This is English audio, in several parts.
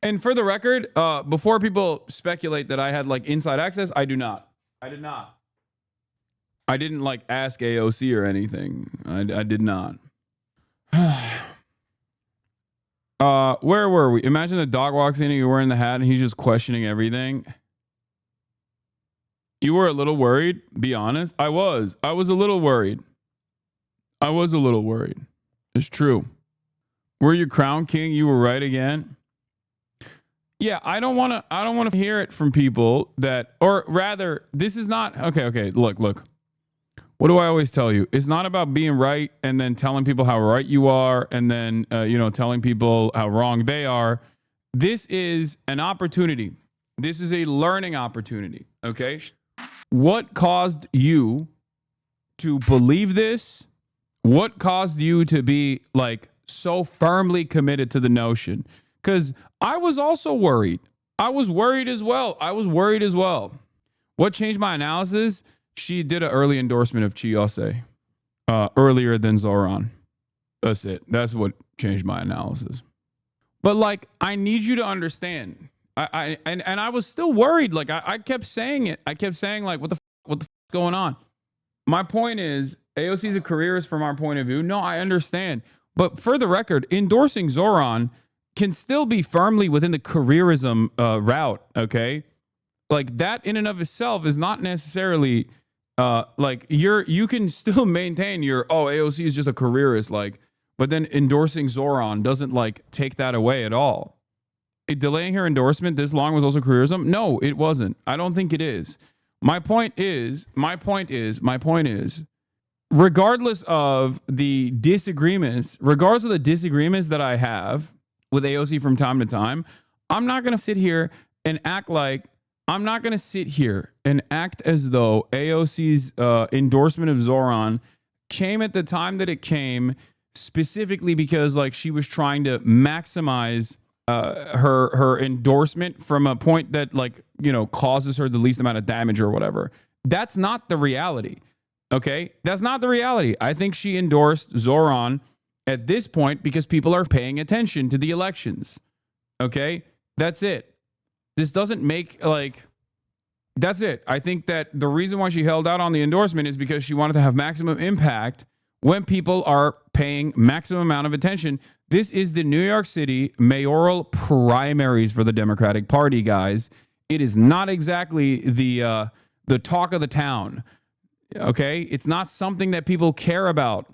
And for the record, before people speculate that I had like inside access, I do not. I did not. I didn't like ask AOC or anything. I did not. Where were we? Imagine the dog walks in and you're wearing the hat and he's just questioning everything. You were a little worried, be honest. I was a little worried. It's true. Were you crown king? You were right again. Yeah, I don't want to hear it from people that, or rather, this is not, okay, look. What do I always tell you? It's not about being right and then telling people how right you are and then, telling people how wrong they are. This is an opportunity. This is a learning opportunity, okay? What caused you to believe this? What caused you to be like so firmly committed to the notion? Because I was also worried. I was worried as well. What changed my analysis? She did an early endorsement of Chiose earlier than Zohran. That's it. That's what changed my analysis. But like, I need you to understand. I was still worried. Like I kept saying it. I kept saying like, what the f going on? My point is, AOC is a careerist from our point of view. No, I understand. But for the record, endorsing Zohran can still be firmly within the careerism route, okay? Like that in and of itself is not necessarily like you can still maintain your, AOC is just a careerist, like, but then endorsing Zohran doesn't like take that away at all. Delaying her endorsement this long was also careerism? No, it wasn't. I don't think it is. My point is, regardless of the disagreements that I have with AOC from time to time, I'm not going to sit here and act as though AOC's endorsement of Zohran came at the time that it came specifically because like she was trying to maximize her endorsement from a point that like, causes her the least amount of damage or whatever. That's not the reality. Okay. That's not the reality. I think she endorsed Zohran at this point because people are paying attention to the elections. Okay. That's it. This doesn't make like, that's it. I think that the reason why she held out on the endorsement is because she wanted to have maximum impact when people are paying maximum amount of attention. This is the New York City mayoral primaries for the Democratic Party, guys. It is not exactly the talk of the town. Okay, it's not something that people care about.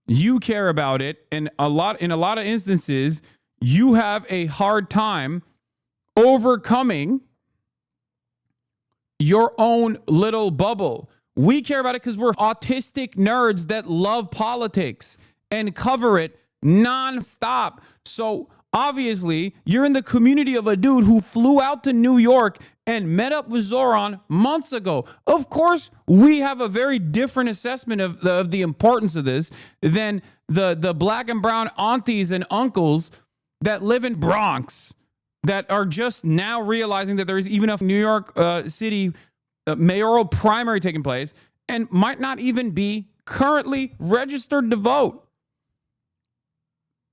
You care about it, and in a lot of instances, you have a hard time overcoming your own little bubble. We care about it because we're autistic nerds that love politics and cover it nonstop. So obviously, you're in the community of a dude who flew out to New York and met up with Zohran months ago. Of course, we have a very different assessment of the importance of this than the black and brown aunties and uncles that live in Bronx that are just now realizing that there is even a New York City mayoral primary taking place and might not even be currently registered to vote.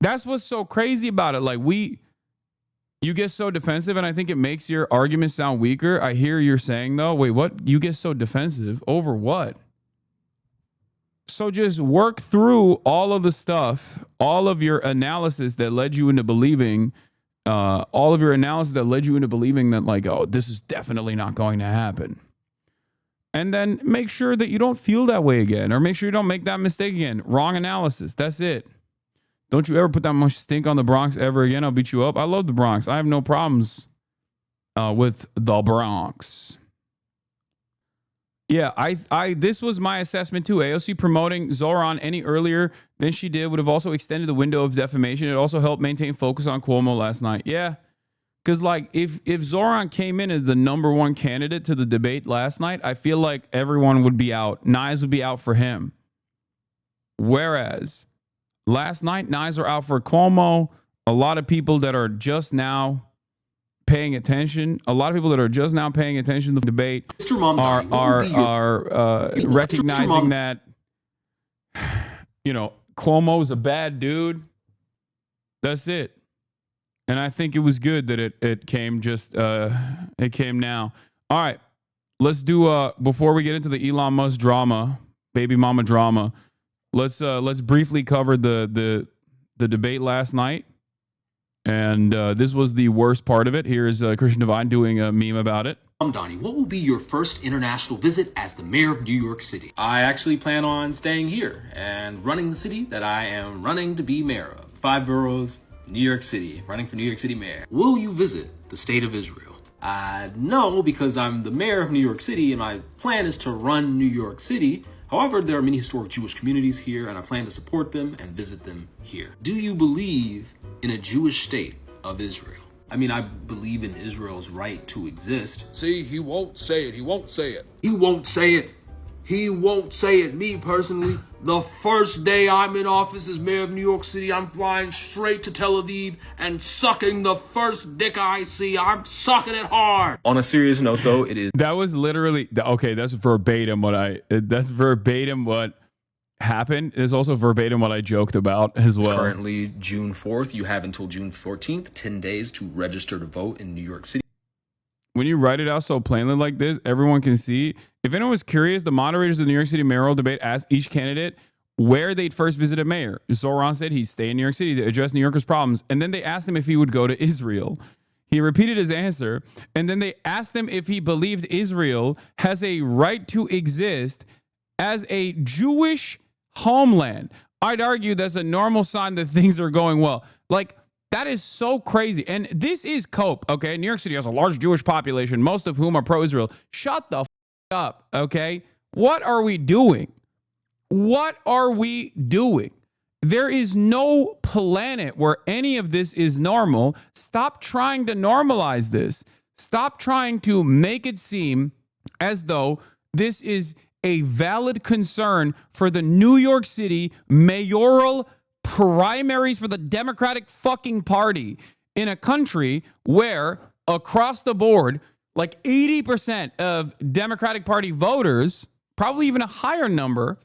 That's what's so crazy about it. Like you get so defensive, and I think it makes your argument sound weaker. I hear you're saying though, wait, what? You get so defensive over what? So just work through all of the stuff, all of your analysis that led you into believing, that like, oh, this is definitely not going to happen. And then make sure that you don't feel that way again, or make sure you don't make that mistake again. Wrong analysis. That's it. Don't you ever put that much stink on the Bronx ever again. I'll beat you up. I love the Bronx. I have no problems with the Bronx. Yeah, this was my assessment too. AOC promoting Zohran any earlier than she did would have also extended the window of defamation. It also helped maintain focus on Cuomo last night. Yeah, because like if Zohran came in as the #1 candidate to the debate last night, I feel like everyone would be out. Knives would be out for him. Whereas last night, knives were out for Cuomo. A lot of people that are just now paying attention, to the debate are recognizing that, Cuomo's a bad dude. That's it. And I think it was good that it came just it came now. All right. Let's do before we get into the Elon Musk drama, baby mama drama, let's briefly cover the debate last night. And this was the worst part of it. Here's Christian Divine doing a meme about it. Mamdani, what will be your first international visit as the mayor of New York City? I actually plan on staying here and running the city that I am running to be mayor of. 5 boroughs, New York City, running for New York City mayor. Will you visit the state of Israel? No, because I'm the mayor of New York City and my plan is to run New York City. However, there are many historic Jewish communities here and I plan to support them and visit them here. Do you believe in a Jewish state of Israel? I mean, I believe in Israel's right to exist. See, he won't say it. He won't say it. He won't say it. He won't say it. Me personally, the first day I'm in office as mayor of New York City, I'm flying straight to Tel Aviv and sucking the first dick I see. I'm sucking it hard. On a serious note, though, it is. That was literally okay. That's verbatim what happened. It's also verbatim what I joked about as well. Currently June 4th. You have until June 14th, 10 days to register to vote in New York City. When you write it out so plainly like this, everyone can see. If anyone was curious, the moderators of the New York City mayoral debate asked each candidate where they'd first visit a mayor. Zohran said he'd stay in New York City to address New Yorkers' problems. And then they asked him if he would go to Israel. He repeated his answer. And then they asked him if he believed Israel has a right to exist as a Jewish homeland. I'd argue that's a normal sign that things are going well. Like, that is so crazy. And this is cope, okay? New York City has a large Jewish population, most of whom are pro-Israel. Shut the up, okay? What are we doing? What are we doing? There is no planet where any of this is normal. Stop trying to normalize this. Stop trying to make it seem as though this is a valid concern for the New York City mayoral primaries for the Democratic fucking Party in a country where across the board, like 80% of Democratic Party voters, probably even a higher number,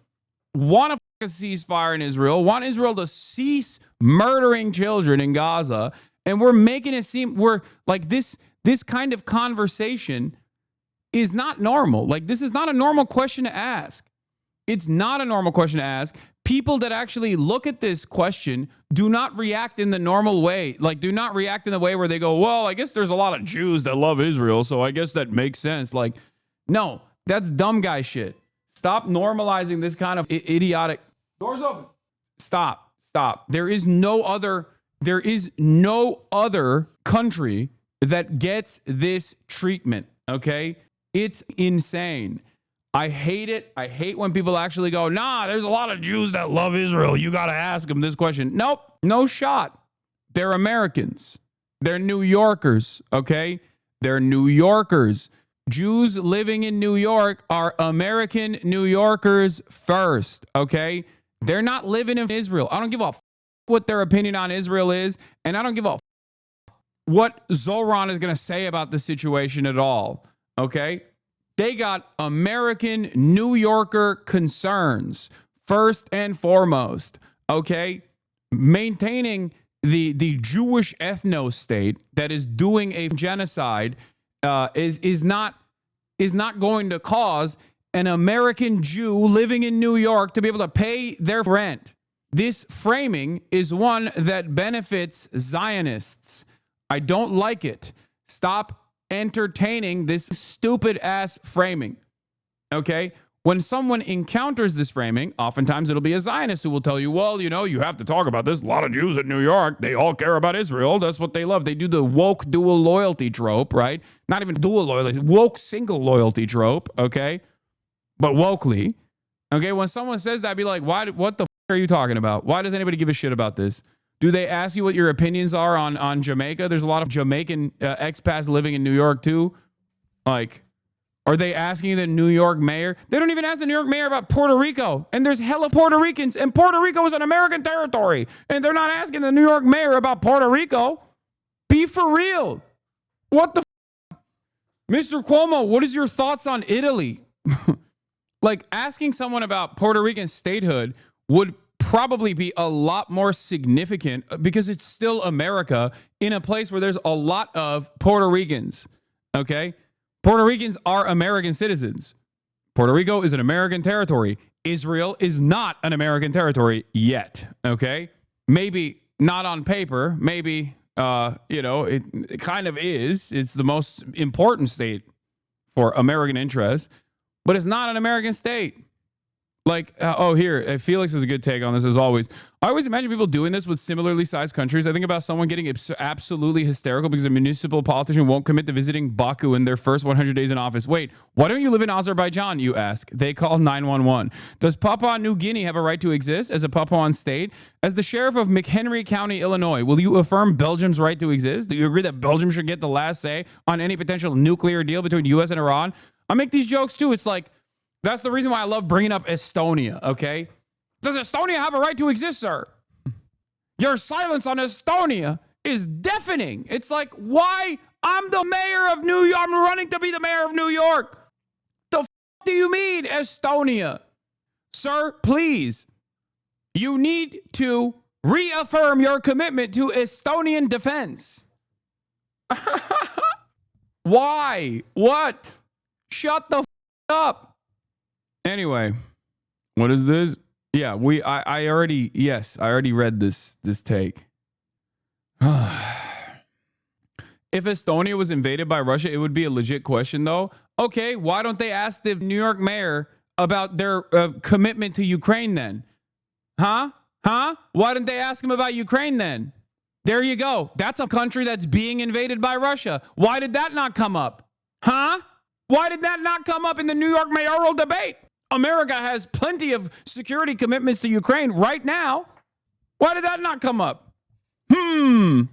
want a ceasefire in Israel, want Israel to cease murdering children in Gaza. And we're making it seem we're like this kind of conversation is not normal. Like, this is not a normal question to ask. It's not a normal question to ask. People that actually look at this question do not react in the normal way. Like, do not react in the way where they go, well, I guess there's a lot of Jews that love Israel, so I guess that makes sense. Like, no, that's dumb guy shit. Stop normalizing this kind of idiotic. Doors open. Stop. There is no other country that gets this treatment, okay? It's insane. I hate it. I hate when people actually go, nah, there's a lot of Jews that love Israel. You got to ask them this question. Nope, no shot. They're Americans. They're New Yorkers, okay? They're New Yorkers. Jews living in New York are American New Yorkers first, okay? They're not living in Israel. I don't give a what their opinion on Israel is, and I don't give a what Zohran is going to say about the situation at all, okay? They got American New Yorker concerns first and foremost, okay? Maintaining the Jewish ethno state that is doing a genocide is not going to cause an American Jew living in New York to be able to pay their rent. This framing is one that benefits Zionists. I don't like it. Stop entertaining this stupid ass framing. Okay? When someone encounters this framing, oftentimes it'll be a Zionist who will tell you, well, you know, you have to talk about this. A lot of Jews in New York, they all care about Israel. That's what they love. They do the woke dual loyalty trope, right? Not even dual loyalty, woke single loyalty trope, okay? But wokely. Okay? When someone says that, I'd be like, what the f- are you talking about? Why does anybody give a shit about this? Do they ask you what your opinions are on Jamaica? There's a lot of Jamaican expats living in New York too. Like, are they asking the New York mayor? They don't even ask the New York mayor about Puerto Rico. And there's hella Puerto Ricans. And Puerto Rico is an American territory. And they're not asking the New York mayor about Puerto Rico. Be for real. What the f-? Mr. Cuomo, what is your thoughts on Italy? Like, asking someone about Puerto Rican statehood would probably be a lot more significant because it's still America in a place where there's a lot of Puerto Ricans. Okay? Puerto Ricans are American citizens. Puerto Rico is an American territory. Israel is not an American territory yet. Okay? Maybe not on paper. Maybe, it kind of is. It's the most important state for American interests, but it's not an American state. Like, here, Felix has a good take on this as always. I always imagine people doing this with similarly sized countries. I think about someone getting absolutely hysterical because a municipal politician won't commit to visiting Baku in their first 100 days in office. Wait, why don't you live in Azerbaijan, you ask? They call 911. Does Papua New Guinea have a right to exist as a Papuan state? As the sheriff of McHenry County, Illinois, will you affirm Belgium's right to exist? Do you agree that Belgium should get the last say on any potential nuclear deal between U.S. and Iran? I make these jokes too. It's like, that's the reason why I love bringing up Estonia, okay? Does Estonia have a right to exist, sir? Your silence on Estonia is deafening. It's like, why? I'm the mayor of New York. I'm running to be the mayor of New York. The do you mean, Estonia? Sir, please. You need to reaffirm your commitment to Estonian defense. Why? What? Shut the up. Anyway, what is this? Yeah, I already read this take. If Estonia was invaded by Russia, it would be a legit question though. Okay, why don't they ask the New York mayor about their commitment to Ukraine then? Huh? Why didn't they ask him about Ukraine then? There you go. That's a country that's being invaded by Russia. Why did that not come up? Huh? Why did that not come up in the New York mayoral debate? America has plenty of security commitments to Ukraine right now. Why did that not come up? Zohran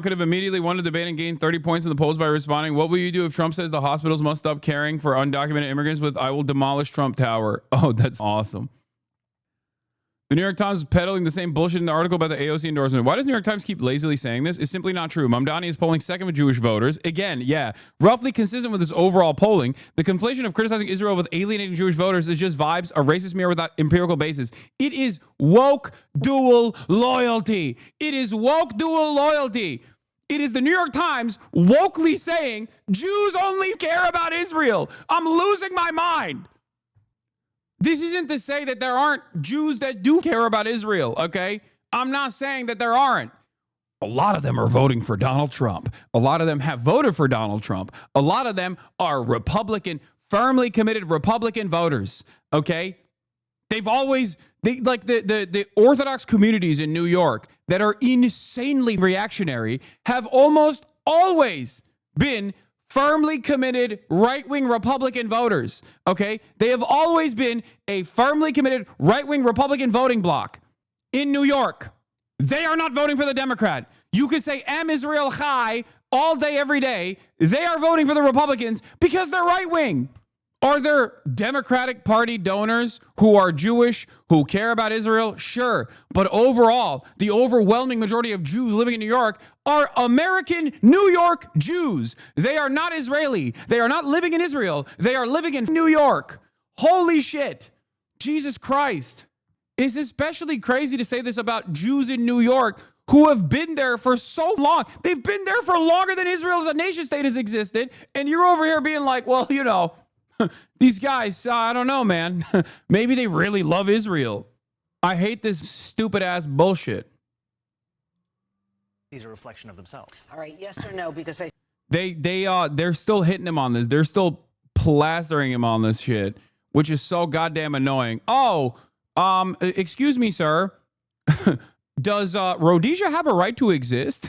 could have immediately won the debate and gained 30 points in the polls by responding, what will you do if Trump says the hospitals must stop caring for undocumented immigrants with I will demolish Trump Tower? Oh, that's awesome. The New York Times is peddling the same bullshit in the article about the AOC endorsement. Why does New York Times keep lazily saying this? It's simply not true. Mamdani is polling second with Jewish voters. Again, yeah, roughly consistent with this overall polling. The conflation of criticizing Israel with alienating Jewish voters is just vibes, a racist mirror without empirical basis. It is woke dual loyalty. It is woke dual loyalty. It is the New York Times wokely saying Jews only care about Israel. I'm losing my mind. This isn't to say that there aren't Jews that do care about Israel, okay? I'm not saying that there aren't. A lot of them are voting for Donald Trump. A lot of them have voted for Donald Trump. A lot of them are Republican, firmly committed Republican voters, okay? They've always, like the Orthodox communities in New York that are insanely reactionary have almost always been firmly committed right-wing Republican voters, okay? They have always been a firmly committed right-wing Republican voting bloc in New York. They are not voting for the Democrat. You could say Am Israel Chai all day, every day. They are voting for the Republicans because they're right-wing. Are there Democratic Party donors who are Jewish, who care about Israel? Sure. But overall, the overwhelming majority of Jews living in New York are American New York Jews. They are not Israeli. They are not living in Israel. They are living in New York. Holy shit. Jesus Christ. It's especially crazy to say this about Jews in New York who have been there for so long. They've been there for longer than Israel as a nation state has existed. And you're over here being like, well, you know, these guys, I don't know, man. Maybe they really love Israel. I hate this stupid ass bullshit. These are a reflection of themselves. All right, yes or no? Because they're still hitting him on this. They're still plastering him on this shit, which is so goddamn annoying. Oh, excuse me, sir. Does Rhodesia have a right to exist?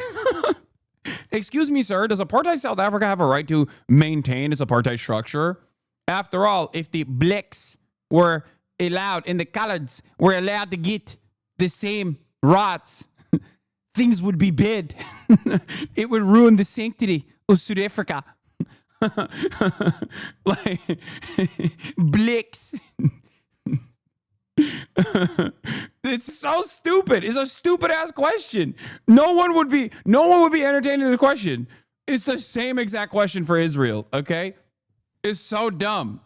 Excuse me, sir. Does apartheid South Africa have a right to maintain its apartheid structure? After all, if the blacks were allowed and the coloreds were allowed to get the same rights, things would be bad. It would ruin the sanctity of South Africa. Like, blacks. It's so stupid. It's a stupid ass question. No one would be entertaining the question. It's the same exact question for Israel, okay? It's so dumb.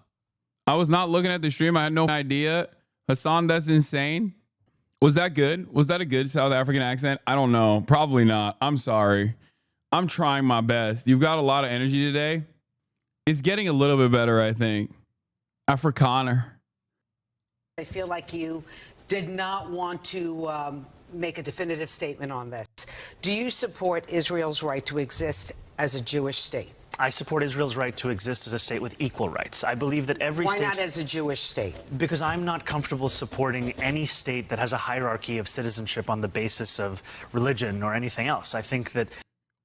I was not looking at the stream. I had no idea. Hasan, that's insane. Was that good? Was that a good South African accent? I don't know. Probably not. I'm sorry. I'm trying my best. You've got a lot of energy today. It's getting a little bit better, I think. Afrikaner. I feel like you did not want to make a definitive statement on this. Do you support Israel's right to exist as a Jewish state? I support Israel's right to exist as a state with equal rights. I believe that every state... Why not as a Jewish state? Because I'm not comfortable supporting any state that has a hierarchy of citizenship on the basis of religion or anything else. I think that...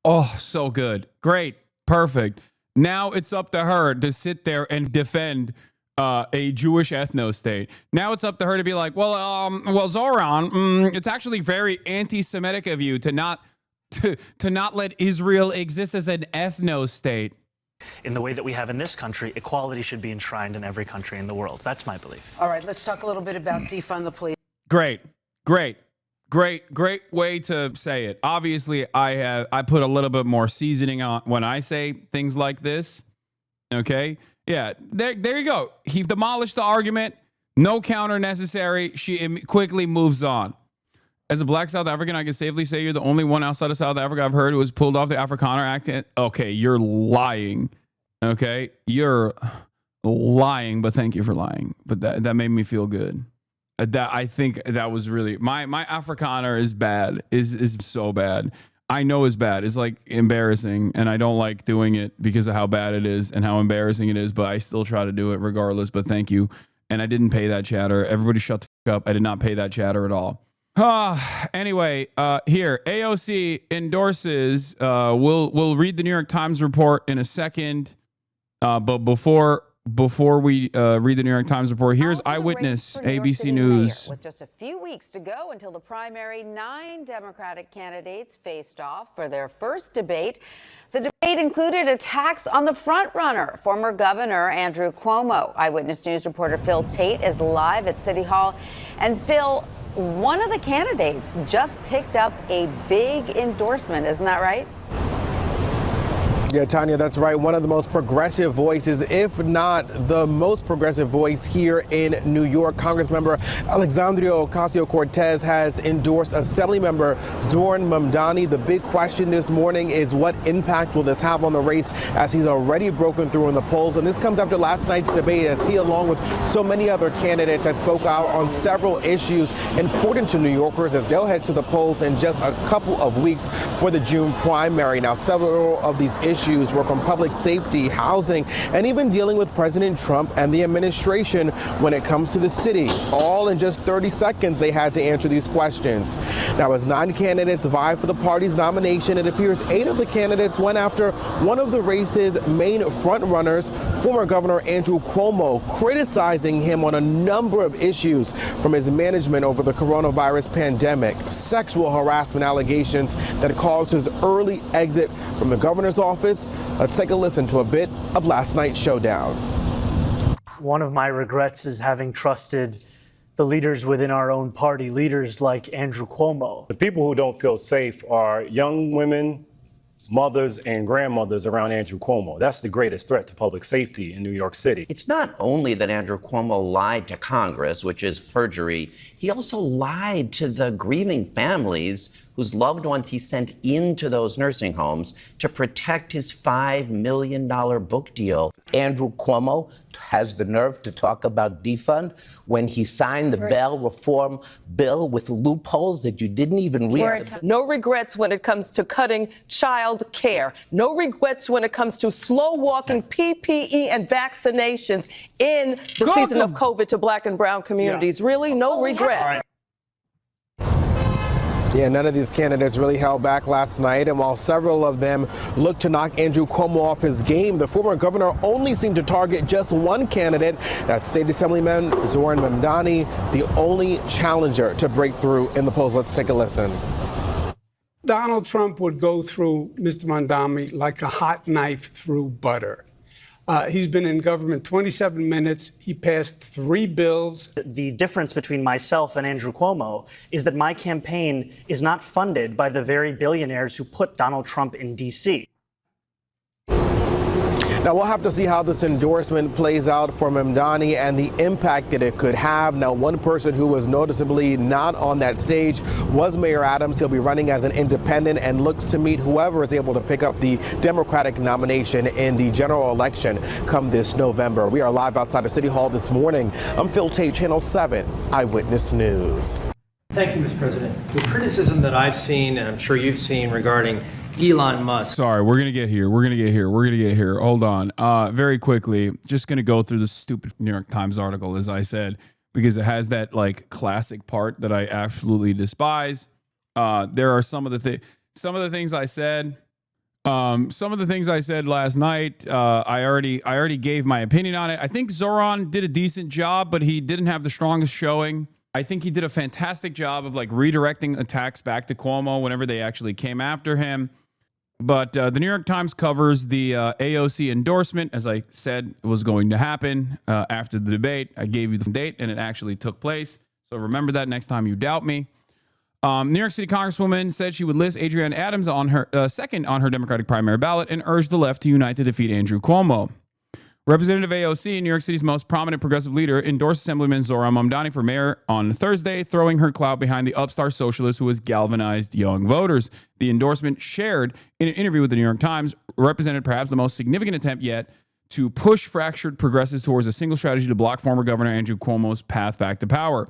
Oh, so good. Great. Perfect. Now it's up to her to sit there and defend a Jewish ethno-state. Now it's up to her to be like, well, Zohran, it's actually very anti-Semitic of you to not let Israel exist as an ethno-state. In the way that we have in this country, equality should be enshrined in every country in the world. That's my belief. All right, let's talk a little bit about defund the police. Great way to say it. Obviously, I put a little bit more seasoning on when I say things like this. Okay? Yeah, there you go. He demolished the argument. No counter necessary. She quickly moves on. As a black South African, I can safely say you're the only one outside of South Africa I've heard who has pulled off the Afrikaner accent. Okay, you're lying. Okay? You're lying, but thank you for lying. But that made me feel good. I think that was really my Afrikaner is bad. Is so bad. I know it's bad. It's like embarrassing, and I don't like doing it because of how bad it is and how embarrassing it is, but I still try to do it regardless. But thank you. And I didn't pay that chatter. Everybody shut the fuck up. I did not pay that chatter at all. Anyway, here, AOC endorses, we'll read the New York Times report in a second. But before we read the New York Times report, here's Eyewitness, ABC News. With just a few weeks to go until the primary, 9 Democratic candidates faced off for their first debate. The debate included attacks on the frontrunner, former Governor Andrew Cuomo. Eyewitness News reporter Phil Tate is live at City Hall. And Phil, one of the candidates just picked up a big endorsement, isn't that right? Yeah, Tanya, that's right. One of the most progressive voices, if not the most progressive voice here in New York. Congressmember Alexandria Ocasio-Cortez has endorsed Assembly member Zohran Mamdani. The big question this morning is what impact will this have on the race as he's already broken through in the polls. And this comes after last night's debate as he, along with so many other candidates, had spoke out on several issues important to New Yorkers as they'll head to the polls in just a couple of weeks for the June primary. Now, several of these issues were from public safety, housing, and even dealing with President Trump and the administration when it comes to the city. All in just 30 seconds, they had to answer these questions. Now, as 9 candidates vie for the party's nomination, it appears 8 of the candidates went after one of the race's main frontrunners, former Governor Andrew Cuomo, criticizing him on a number of issues, from his management over the coronavirus pandemic, sexual harassment allegations that caused his early exit from the governor's office. Let's take a listen to a bit of last night's showdown. One of my regrets is having trusted the leaders within our own party, leaders like Andrew Cuomo. The people who don't feel safe are young women, mothers, and grandmothers around Andrew Cuomo. That's the greatest threat to public safety in New York City. It's not only that Andrew Cuomo lied to Congress, which is perjury, he also lied to the grieving families whose loved ones he sent into those nursing homes to protect his $5 million book deal. Andrew Cuomo has the nerve to talk about defund when he signed the bail reform bill with loopholes that you didn't even read. No regrets when it comes to cutting child care. No regrets when it comes to slow walking PPE and vaccinations in the season of COVID to Black and brown communities. Yeah. Really, no regrets. Yeah, none of these candidates really held back last night, and while several of them looked to knock Andrew Cuomo off his game, the former governor only seemed to target just one candidate, that's State Assemblyman Zohran Mamdani, the only challenger to break through in the polls. Let's take a listen. Donald Trump would go through Mr. Mamdani like a hot knife through butter. He's been in government 27 minutes. He passed 3 bills. The difference between myself and Andrew Cuomo is that my campaign is not funded by the very billionaires who put Donald Trump in D.C. Now, we'll have to see how this endorsement plays out for Mamdani and the impact that it could have. Now, one person who was noticeably not on that stage was Mayor Adams. He'll be running as an independent and looks to meet whoever is able to pick up the Democratic nomination in the general election come this November. We are live outside of City Hall this morning. I'm Phil Tate, Channel 7 Eyewitness News. Thank you, Mr. President. The criticism that I've seen, and I'm sure you've seen, regarding Elon Musk. Sorry, we're going to get here. We're going to get here. Hold on. Very quickly, just going to go through the stupid New York Times article, as I said, because it has that like classic part that I absolutely despise. There are some of the things I said. Some of the things I said last night, I already gave my opinion on it. I think Zohran did a decent job, but he didn't have the strongest showing. I think he did a fantastic job of like redirecting attacks back to Cuomo whenever they actually came after him. But the New York Times covers the AOC endorsement, as I said was going to happen after the debate. I gave you the date, and it actually took place. So remember that next time you doubt me. New York City Congresswoman said she would list Adrienne Adams on her second on her Democratic primary ballot and urged the left to unite to defeat Andrew Cuomo. Representative AOC, New York City's most prominent progressive leader, endorsed Assemblyman Zohran Mamdani for mayor on Thursday, throwing her clout behind the upstart socialist who has galvanized young voters. The endorsement, shared in an interview with the New York Times, represented perhaps the most significant attempt yet to push fractured progressives towards a single strategy to block former Governor Andrew Cuomo's path back to power.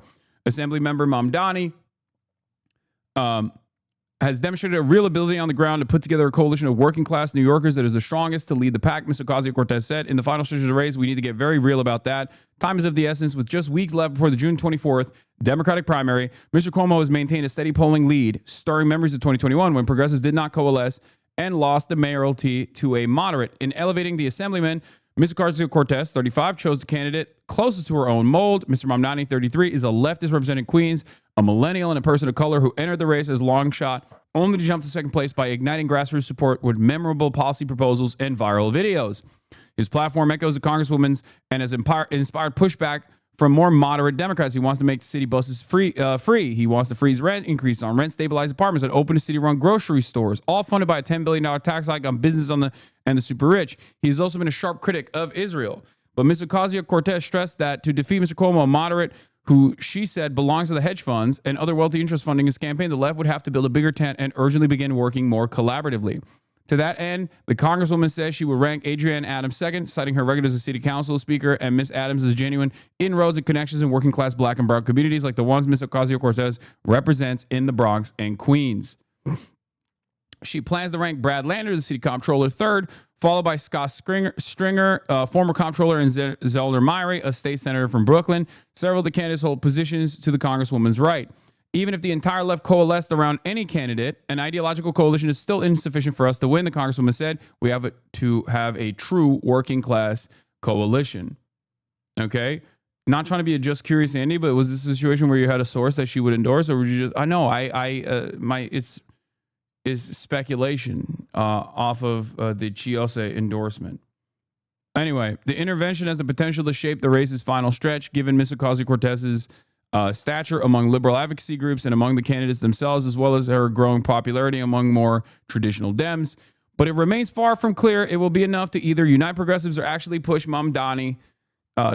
Assemblymember Mamdani has demonstrated a real ability on the ground to put together a coalition of working-class New Yorkers that is the strongest to lead the pack, Ms. Ocasio-Cortez said. In the final stretch of the race, we need to get very real about that. Time is of the essence. With just weeks left before the June 24th Democratic primary, Mr. Cuomo has maintained a steady polling lead, stirring memories of 2021 when progressives did not coalesce and lost the mayoralty to a moderate. In elevating the assemblyman, Ms. Ocasio-Cortez, 35, chose the candidate closest to her own mold. Mr. Mamdani, 33, is a leftist representing Queens, a millennial and a person of color who entered the race as long shot, only to jump to second place by igniting grassroots support with memorable policy proposals and viral videos. His platform echoes the Congresswoman's and has inspired pushback from more moderate Democrats. He wants to make the city buses free. He wants to freeze rent increase on rent-stabilized apartments and open to city-run grocery stores, all funded by a $10 billion tax hike on business and the super rich. He's also been a sharp critic of Israel. But Ms. Ocasio-Cortez stressed that to defeat Mr. Cuomo, a moderate who she said belongs to the hedge funds and other wealthy interests funding his campaign, the left would have to build a bigger tent and urgently begin working more collaboratively. To that end, the Congresswoman says she would rank Adrienne Adams second, citing her record as a city council speaker and Ms. Adams' genuine inroads and connections in working class black and brown communities like the ones Ms. Ocasio-Cortez represents in the Bronx and Queens. She plans to rank Brad Lander, the city comptroller, third, followed by Scott Stringer, former comptroller, and Zelda Myrie, a state senator from Brooklyn. Several of the candidates hold positions to the Congresswoman's right. Even if the entire left coalesced around any candidate, an ideological coalition is still insufficient for us to win, the Congresswoman said. We have to have a true working class coalition. Okay? Not trying to be a just curious Andy, but was this a situation where you had a source that she would endorse, or would you just? I know it's speculation off of the Chiose endorsement. Anyway, the intervention has the potential to shape the race's final stretch, given Ms. Ocasio-Cortez's stature among liberal advocacy groups and among the candidates themselves, as well as her growing popularity among more traditional Dems. But it remains far from clear it will be enough to either unite progressives or actually push Mamdani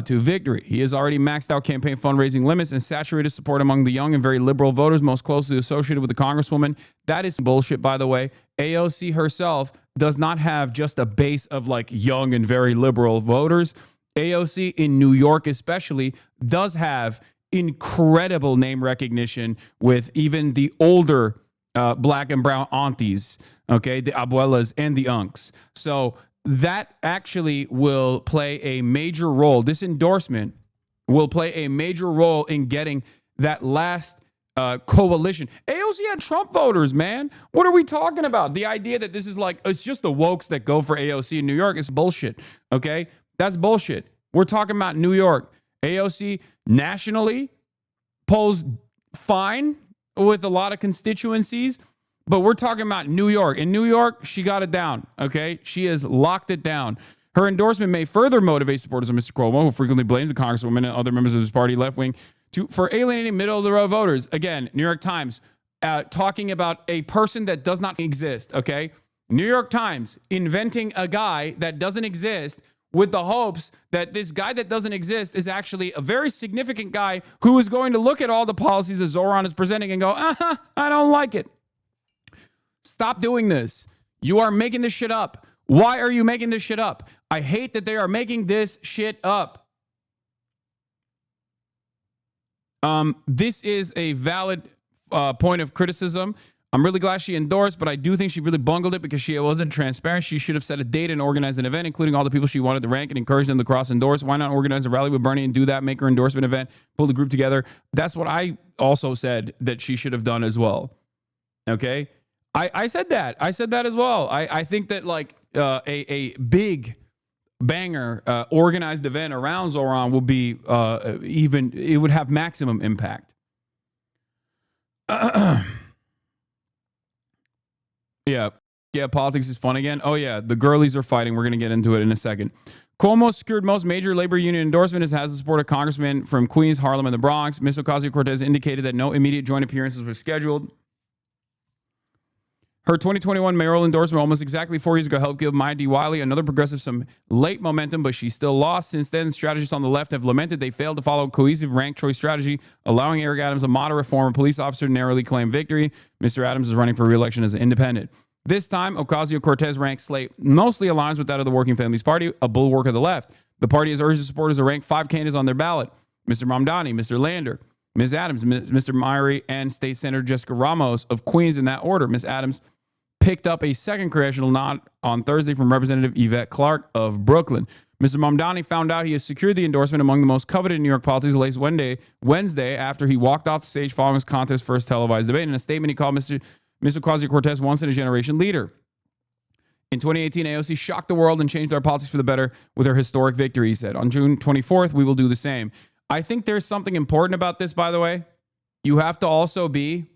to victory. He has already maxed out campaign fundraising limits and saturated support among the young and very liberal voters most closely associated with the Congresswoman. That is bullshit, by the way. AOC herself does not have just a base of like young and very liberal voters. AOC in New York especially does have incredible name recognition with even the older black and brown aunties, okay, the abuelas and the unks. So that actually will play a major role. This endorsement will play a major role in getting that last coalition. AOC had Trump voters, man. What are we talking about? The idea that this is like, it's just the wokes that go for AOC in New York is bullshit, okay? That's bullshit. We're talking about New York. AOC nationally polls fine with a lot of constituencies, but we're talking about New York. In New York, she got it down, okay? She has locked it down. Her endorsement may further motivate supporters of Mr. Cuomo, who frequently blames the Congresswoman and other members of his party left wing for alienating middle-of-the-road voters. Again, New York Times talking about a person that does not exist, okay? New York Times inventing a guy that doesn't exist with the hopes that this guy that doesn't exist is actually a very significant guy who is going to look at all the policies that Zohran is presenting and go, I don't like it. Stop doing this. You are making this shit up. Why are you making this shit up? I hate that they are making this shit up. This is a valid point of criticism. I'm really glad she endorsed, but I do think she really bungled it because she wasn't transparent. She should have set a date and organized an event, including all the people she wanted to rank and encourage them to cross-endorse. Why not organize a rally with Bernie and do that, make her endorsement event, pull the group together? That's what I also said that she should have done as well. Okay? I said that. I said that as well. I think that like a big banger organized event around Zohran will be it would have maximum impact. Yeah, politics is fun again. Oh, yeah, the girlies are fighting. We're going to get into it in a second. Cuomo secured most major labor union endorsement as has the support of congressmen from Queens, Harlem, and the Bronx. Ms. Ocasio-Cortez indicated that no immediate joint appearances were scheduled. Her 2021 mayoral endorsement almost exactly 4 years ago helped give Maya D. Wiley, another progressive, some late momentum, but she still lost. Since then, strategists on the left have lamented they failed to follow a cohesive rank choice strategy, allowing Eric Adams, a moderate former police officer, to narrowly claim victory. Mr. Adams is running for re-election as an independent. This time, Ocasio-Cortez ranked slate mostly aligns with that of the Working Families Party, a bulwark of the left. The party has urged its supporters to rank 5 candidates on their ballot: Mr. Mamdani, Mr. Lander, Ms. Adams, Mr. Myrie, and State Senator Jessica Ramos of Queens in that order. Ms. Adams picked up a second congressional nod on Thursday from Representative Yvette Clarke of Brooklyn. Mr. Mamdani found out he has secured the endorsement among the most coveted in New York politics last Wednesday after he walked off the stage following his contest's first televised debate. In a statement, he called Mr. Ocasio-Cortez once-in-a-generation leader. In 2018, AOC shocked the world and changed our politics for the better with her historic victory, he said. On June 24th, we will do the same. I think there's something important about this, by the way. You have to also be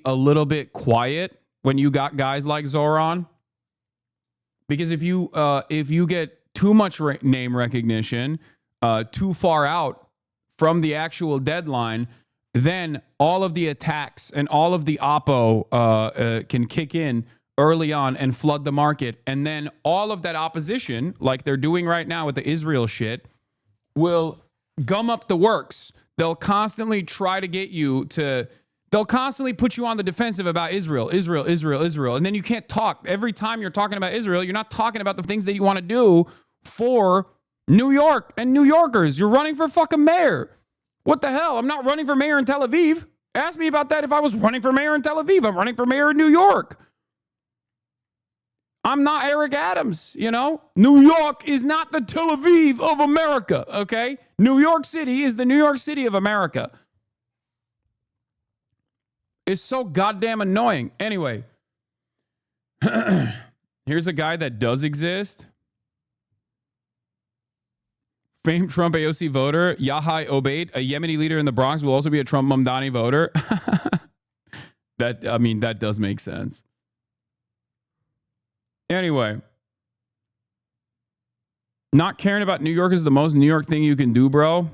a little bit quiet when you got guys like Zohran. Because if you get too much name recognition, too far out from the actual deadline, then all of the attacks and all of the oppo can kick in early on and flood the market. And then all of that opposition, like they're doing right now with the Israel shit, will gum up the works. They'll constantly try to get you to, they'll constantly put you on the defensive about Israel. And then you can't talk. Every time you're talking about Israel, you're not talking about the things that you want to do for New York and New Yorkers. You're running for fucking mayor. What the hell? I'm not running for mayor in Tel Aviv. Ask me about that if I was running for mayor in Tel Aviv. I'm running for mayor in New York. I'm not Eric Adams, you know? New York is not the Tel Aviv of America, okay? New York City is the New York City of America. It's so goddamn annoying. Anyway, here's a guy that does exist. Famed Trump AOC voter, Yahya Obeid, a Yemeni leader in the Bronx, will also be a Trump Mamdani voter. That does make sense. Anyway, not caring about New York is the most New York thing you can do, bro.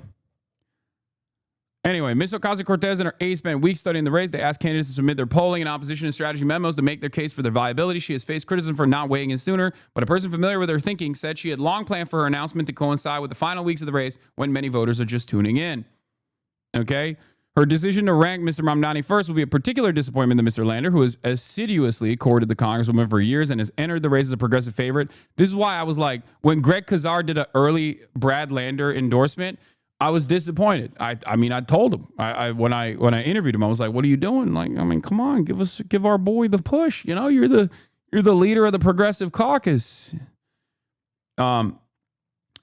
Anyway, Ms. Ocasio-Cortez and her aides spent weeks studying the race. They asked candidates to submit their polling and opposition and strategy memos to make their case for their viability. She has faced criticism for not weighing in sooner, but a person familiar with her thinking said she had long planned for her announcement to coincide with the final weeks of the race when many voters are just tuning in. Okay? Her decision to rank Mr. Mamdani first will be a particular disappointment to Mr. Lander, who has assiduously courted the Congresswoman for years and has entered the race as a progressive favorite. This is why I was like, when Greg Kazar did an early Brad Lander endorsement, I was disappointed. I told him when I interviewed him, I was like, "What are you doing? Like, come on, give our boy the push. You know, you're the leader of the Progressive Caucus." Anyway,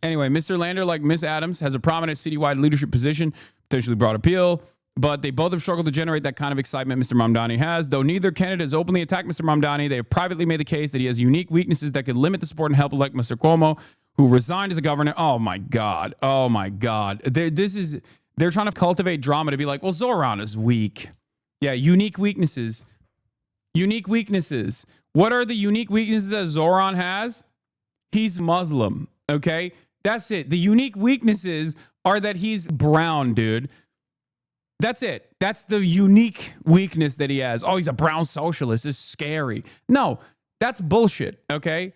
Mr. Lander, like Ms. Adams, has a prominent citywide leadership position, potentially broad appeal, but they both have struggled to generate that kind of excitement Mr. Mamdani has. Though neither candidate has openly attacked Mr. Mamdani, they have privately made the case that he has unique weaknesses that could limit the support and help elect Mr. Cuomo, who resigned as a governor. Oh my God. They're trying to cultivate drama to be like, well, Zohran is weak. Yeah, unique weaknesses. What are the unique weaknesses that Zohran has? He's Muslim, okay? That's it. The unique weaknesses are that he's brown, dude. That's it. That's the unique weakness that he has. Oh, he's a brown socialist. It's scary. No, that's bullshit, okay?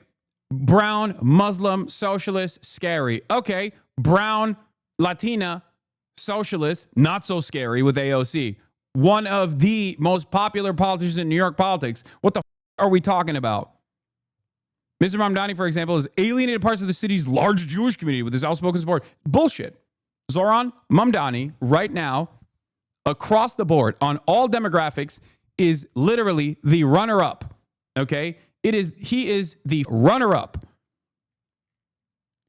Brown, Muslim, socialist, scary. Okay, brown, Latina, socialist, not so scary with AOC. One of the most popular politicians in New York politics. What the are we talking about? Mr. Mamdani, for example, has alienated parts of the city's large Jewish community with his outspoken support. Bullshit. Zohran Mamdani, right now, across the board, on all demographics, is literally the runner-up. Okay? He is the runner-up.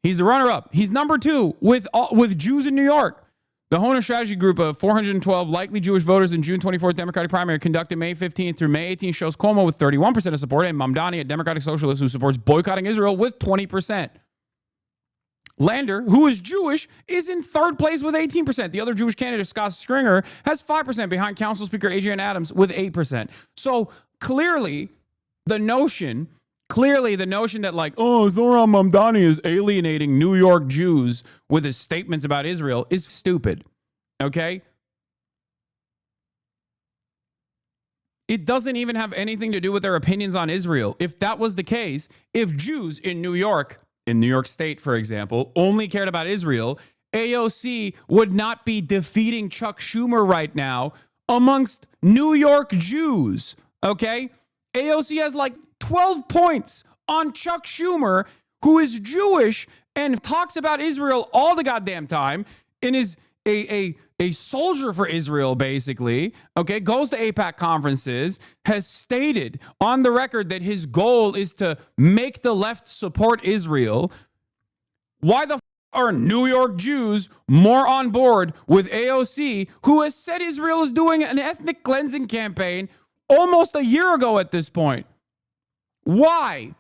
He's the runner-up. He's number 2 with Jews in New York. The Honer Strategy Group of 412 likely Jewish voters in June 24th Democratic primary conducted May 15th through May 18th shows Cuomo with 31% of support and Mamdani, a Democratic socialist who supports boycotting Israel, with 20%. Lander, who is Jewish, is in 3rd place with 18%. The other Jewish candidate, Scott Stringer, has 5% behind Council Speaker Adrienne Adams with 8%. So clearly the notion that like, oh, Zohran Mamdani is alienating New York Jews with his statements about Israel is stupid. Okay? It doesn't even have anything to do with their opinions on Israel. If that was the case, if Jews in New York State, for example, only cared about Israel, AOC would not be defeating Chuck Schumer right now amongst New York Jews. Okay? AOC has like 12 points on Chuck Schumer, who is Jewish and talks about Israel all the goddamn time and is a soldier for Israel, basically, okay, goes to AIPAC conferences, has stated on the record that his goal is to make the left support Israel. Why the are New York Jews more on board with AOC, who has said Israel is doing an ethnic cleansing campaign almost a year ago at this point? Why?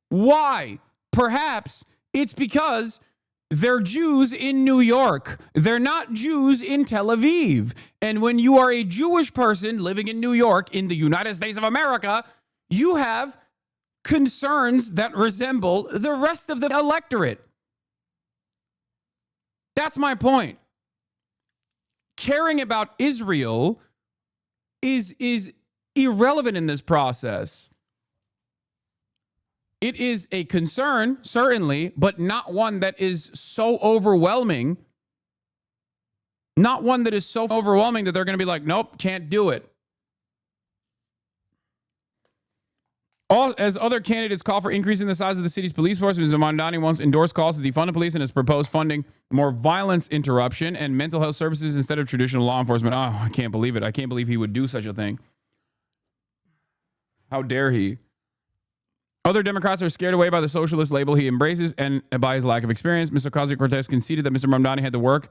Why? Perhaps it's because they're Jews in New York. They're not Jews in Tel Aviv. And when you are a Jewish person living in New York, in the United States of America, you have concerns that resemble the rest of the electorate. That's my point. Caring about Israel is irrelevant in this process. It is a concern, certainly, but not one that is so overwhelming. Not one that is so overwhelming that they're going to be like, nope, can't do it. As other candidates call for increasing the size of the city's police force, Mr. Mamdani once endorsed calls to defund the police and has proposed funding more violence interruption and mental health services instead of traditional law enforcement. Oh, I can't believe it. I can't believe he would do such a thing. How dare he? Other Democrats are scared away by the socialist label he embraces and by his lack of experience. Mr. Ocasio-Cortez conceded that Mr. Mamdani had to work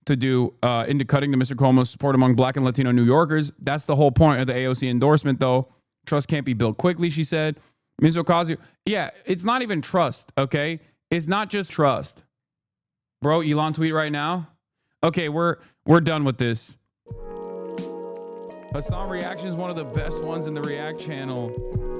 to do into cutting the Mr. Cuomo's support among Black and Latino New Yorkers. That's the whole point of the AOC endorsement, though. Trust can't be built quickly, she said. Ms. Ocasio, yeah, it's not even trust, okay? It's not just trust. Bro, Elon tweet right now. Okay, we're done with this. Hasan Reactions, one of the best ones in the React channel.